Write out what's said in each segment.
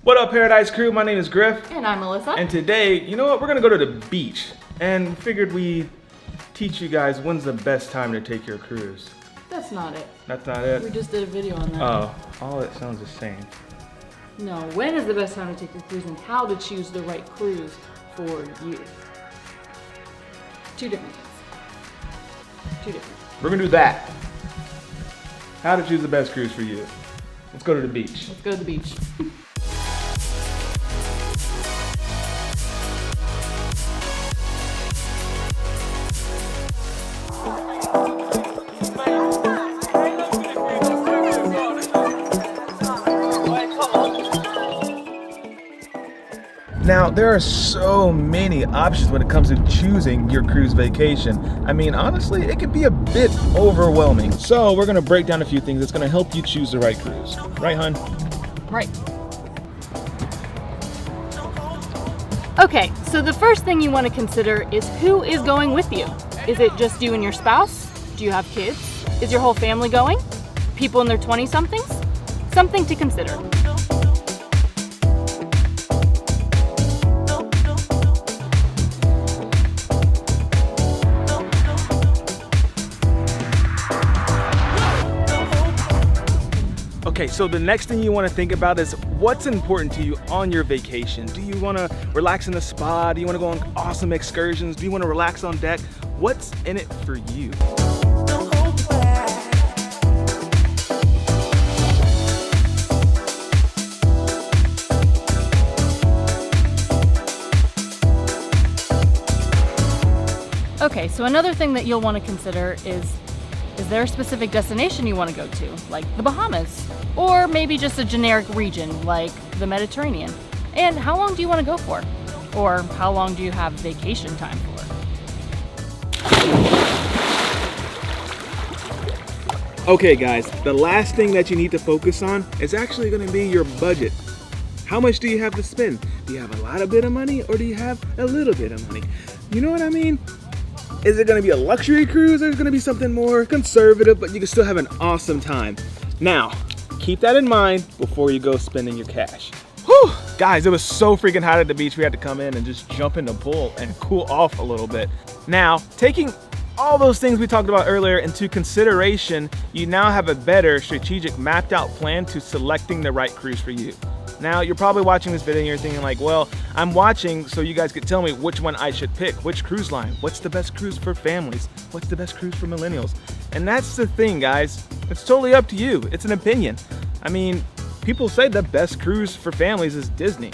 What up, Paradise Crew? My name is Griff. And I'm Melissa. And today, you know what? We're gonna go to the beach. And figured we'd teach you guys when's the best time to take your cruise. That's not it. That's not it? We just did a video on that. Oh, all it sounds the same. No, when is the best time to take your cruise and how to choose the right cruise for you. Two different things. Two different. We're gonna do that. How to choose the best cruise for you. Let's go to the beach. Let's go to the beach. Now, there are so many options when it comes to choosing your cruise vacation. I mean, honestly, it can be a bit overwhelming. So we're gonna break down a few things that's gonna help you choose the right cruise. Right, hun? Right. Okay, so the first thing you want to consider is who is going with you. Is it just you and your spouse? Do you have kids? Is your whole family going? People in their 20-somethings? Something to consider. Okay, so the next thing you want to think about is what's important to you on your vacation. Do you want to relax in the spa? Do you want to go on awesome excursions? Do you want to relax on deck? What's in it for you? Okay, so another thing that you'll want to consider is there a specific destination you want to go to, like the Bahamas? Or maybe just a generic region, like the Mediterranean? And how long do you want to go for? Or how long do you have vacation time for? Okay guys, the last thing that you need to focus on is actually going to be your budget. How much do you have to spend? Do you have a lot of bit of money or do you have a little bit of money? You know what I mean? Is it going to be a luxury cruise or is it going to be something more conservative but you can still have an awesome time? Now, keep that in mind before you go spending your cash. Whew! Guys, it was so freaking hot at the beach we had to come in and just jump in the pool and cool off a little bit. Now, taking all those things we talked about earlier into consideration, you now have a better strategic mapped out plan to selecting the right cruise for you. Now, you're probably watching this video and you're thinking like, well, I'm watching so you guys could tell me which one I should pick, which cruise line, what's the best cruise for families, what's the best cruise for millennials. And that's the thing, guys. It's totally up to you. It's an opinion. I mean, people say the best cruise for families is Disney.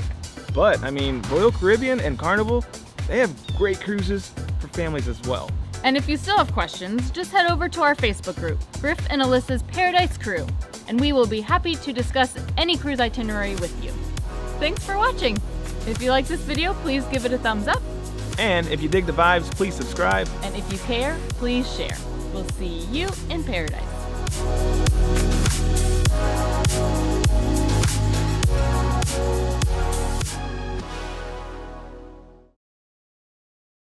But, I mean, Royal Caribbean and Carnival, they have great cruises for families as well. And if you still have questions, just head over to our Facebook group, Griff and Alyssa's Paradise Crew, and we will be happy to discuss any cruise itinerary with you. Thanks for watching. If you like this video, please give it a thumbs up. And if you dig the vibes, please subscribe. And if you care, please share. We'll see you in paradise.